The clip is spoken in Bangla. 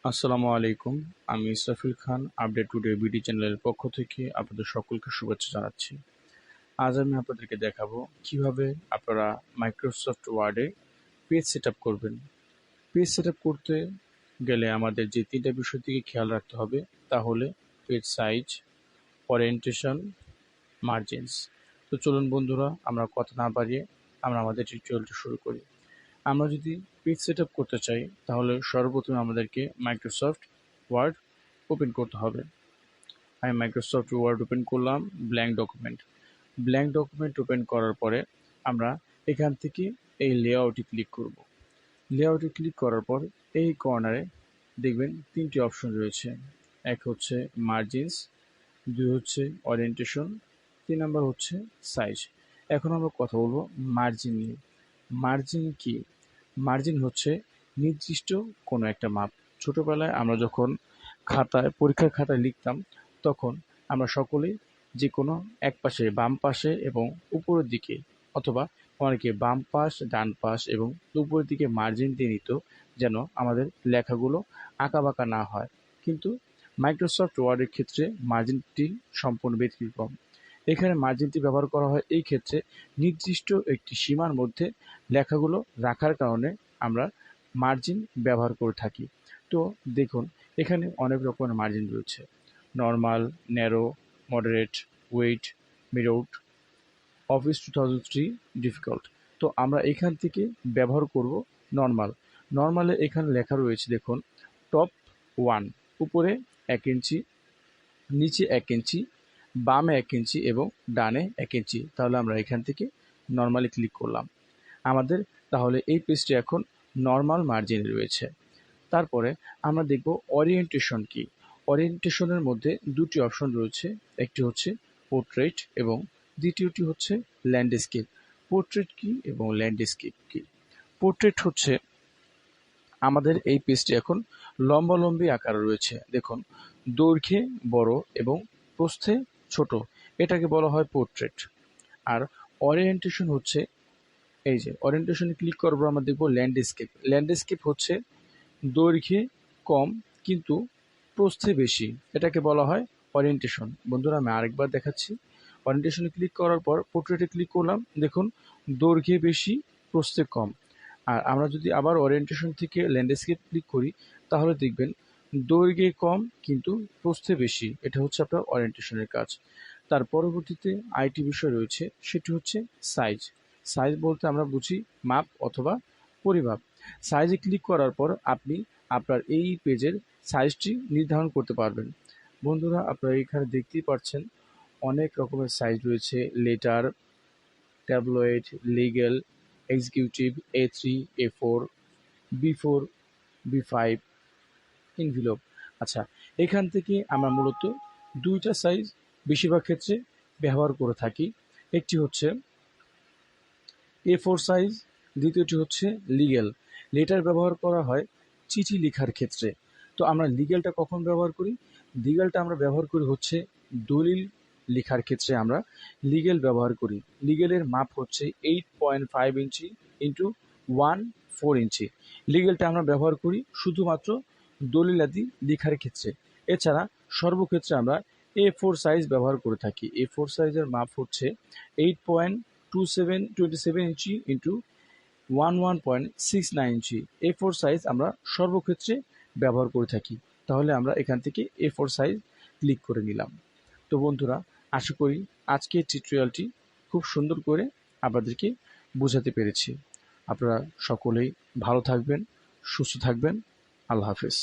আসসালামু আলাইকুম। আমি ইসরাফিল খান আপডেট টুডে বিডি চ্যানেলের পক্ষ থেকে আপনাদের সকলকে শুভেচ্ছা জানাচ্ছি। আজ আমি আপনাদেরকে দেখাবো কিভাবে আপনারা মাইক্রোসফট ওয়ার্ডে পেজ সেট আপ করবেন। পেজ সেট আপ করতে গেলে আমাদের যে তিনটা বিষয় দিকে খেয়াল রাখতে হবে তা হলে পেজ সাইজ, ওরিয়েন্টেশন, মার্জিনস। তো চলুন বন্ধুরা, আমরা কথা না বাড়িয়ে আমরা আমাদের টিউটোরিয়ালটা শুরু করি। আমরা যদি পেজ সেট আপ করতে চাই তাহলে সর্বপ্রথমে আমাদেরকে মাইক্রোসফট ওয়ার্ড ওপেন করতে হবে। আমি মাইক্রোসফট ওয়ার্ড ওপেন করলাম, ব্ল্যাঙ্ক ডকুমেন্ট ওপেন করার পরে আমরা এখান থেকে এই লেআউটে ক্লিক করব। লেআউটে ক্লিক করার পর এই কর্নারে দেখবেন তিনটি অপশন রয়েছে। এক হচ্ছে মার্জিনস, দুই হচ্ছে ওরিয়েন্টেশন, 3 নাম্বার হচ্ছে সাইজ। এখন আমরা কথা বলবো মার্জিন নিয়ে। মার্জিন কি? মার্জিন হচ্ছে নির্দিষ্ট কোনো একটা মাপ। ছোটবেলায় আমরা যখন পরীক্ষার খাতায় লিখতাম তখন আমরা সকলেই যে কোনো এক পাশে, বাম পাশে এবং উপরের দিকে, অথবা অনেকে বাম পাশ, ডান পাশ এবং উপরের দিকে মার্জিন দিয়ে নিত যেন আমাদের লেখাগুলো আঁকাবাঁকা না হয়। কিন্তু মাইক্রোসফট ওয়ার্ডের ক্ষেত্রে মার্জিনটি সম্পূর্ণ ব্যতিক্রম। এখানে মার্জিনটি ব্যবহার করা হয় এই ক্ষেত্রে নির্দিষ্ট একটি সীমার মধ্যে লেখাগুলো রাখার কারণে আমরা মার্জিন ব্যবহার করে থাকি। তো দেখুন, এখানে অনেক রকমের মার্জিন রয়েছে: normal, narrow, moderate, wide, mirrored, Office 2003, default. তো আমরা এখান থেকে ব্যবহার করব নর্মাল। নর্মালে এখানে লেখা রয়েছে দেখুন, টপ 1, উপরে 1 ইঞ্চি, নিচে 1 ইঞ্চি, বামে 1 ইঞ্চি এবং ডানে 1 ইঞ্চি। তাহলে আমরা এখান থেকে নর্মালি ক্লিক করলাম। আমাদের তাহলে এই পেজটি এখন নর্মাল মার্জিনে রয়েছে। তারপরে আমরা দেখব ওরিয়েন্টেশন কি। ওরিয়েন্টেশনের মধ্যে দুটি অপশন রয়েছে, একটি হচ্ছে পোর্ট্রেট এবং দ্বিতীয়টি হচ্ছে ল্যান্ডস্কেপ। পোর্ট্রেট কি এবং ল্যান্ডস্কেপ কি? পোর্ট্রেট হচ্ছে আমাদের এই পেজটি এখন লম্বালম্বি আকারে রয়েছে। দেখুন, দৈর্ঘ্যে বড় এবং প্রস্থে ছোট, এটাকে বলা হয় পোর্ট্রেট। আর ওরিয়েন্টেশন হচ্ছে, এই যে ওরিয়েন্টেশনে ক্লিক করবো আমরা দেখব ল্যান্ডস্কেপ। ল্যান্ডস্কেপ হচ্ছে দৈর্ঘ্যে কম কিন্তু প্রস্থে বেশি, এটাকে বলা হয় ওরিয়েন্টেশন। বন্ধুরা, আমি আরেকবার দেখাচ্ছি। ওরিয়েন্টেশনে ক্লিক করার পর পোর্ট্রেটে ক্লিক করলাম, দেখুন দৈর্ঘ্যে বেশি, প্রস্থে কম। আর আমরা যদি আবার ওরিয়েন্টেশন থেকে ল্যান্ডস্কেপ ক্লিক করি তাহলে দেখবেন দৈর্ঘ্যে কম কিন্তু প্রস্থে বেশি। এটা হচ্ছে আপনার ওরিয়েন্টেশনের কাজ। তার পরবর্তীতে আরেকটি বিষয় রয়েছে, সেটি হচ্ছে সাইজ। সাইজ বলতে আমরা বুঝি মাপ অথবা পরিমাপ। সাইজে ক্লিক করার পর আপনি আপনার এই পেজের সাইজটি নির্ধারণ করতে পারবেন। বন্ধুরা, আপনারা এখানে দেখতেই পাচ্ছেন অনেক রকমের সাইজ রয়েছে: letter, tabloid, legal, executive, A3, A4, B4, B5, envelope. আচ্ছা, এখান থেকে আমরা মূলত দুইটা সাইজ বেশিরভাগ ক্ষেত্রে ব্যবহার করে থাকি। একটি হচ্ছে A4 সাইজ, দ্বিতীয়টি হচ্ছে লিগ্যাল। লেটার ব্যবহার করা হয় চিঠি লেখার ক্ষেত্রে। তো আমরা লিগ্যালটা কখন ব্যবহার করি? লিগ্যালটা আমরা ব্যবহার করি হচ্ছে দলিল লেখার ক্ষেত্রে আমরা লিগ্যাল ব্যবহার করি। লিগ্যালের মাপ হচ্ছে 8.5 ইঞ্চি ইন্টু 1/4 ইঞ্চি। লিগ্যালটা আমরা ব্যবহার করি শুধুমাত্র দলিলাদি লেখার ক্ষেত্রে। এছাড়া সর্বক্ষেত্রে আমরা A4 সাইজ ব্যবহার করে থাকি। A4 সাইজের মাপ হচ্ছে 8.27 ইঞ্চি ইন্টু 11.69 ইঞ্চি। A4 সাইজ আমরা সর্বক্ষেত্রে ব্যবহার করে থাকি। তাহলে আমরা এখান থেকে A4 সাইজ ক্লিক করে নিলাম। তো বন্ধুরা, আশা করি আজকের টিউটোরিয়ালটি খুব সুন্দর করে আপনাদেরকে বোঝাতে পেরেছি। আপনারা সকলেই ভালো থাকবেন, সুস্থ থাকবেন। আল্লাহ হাফেজ।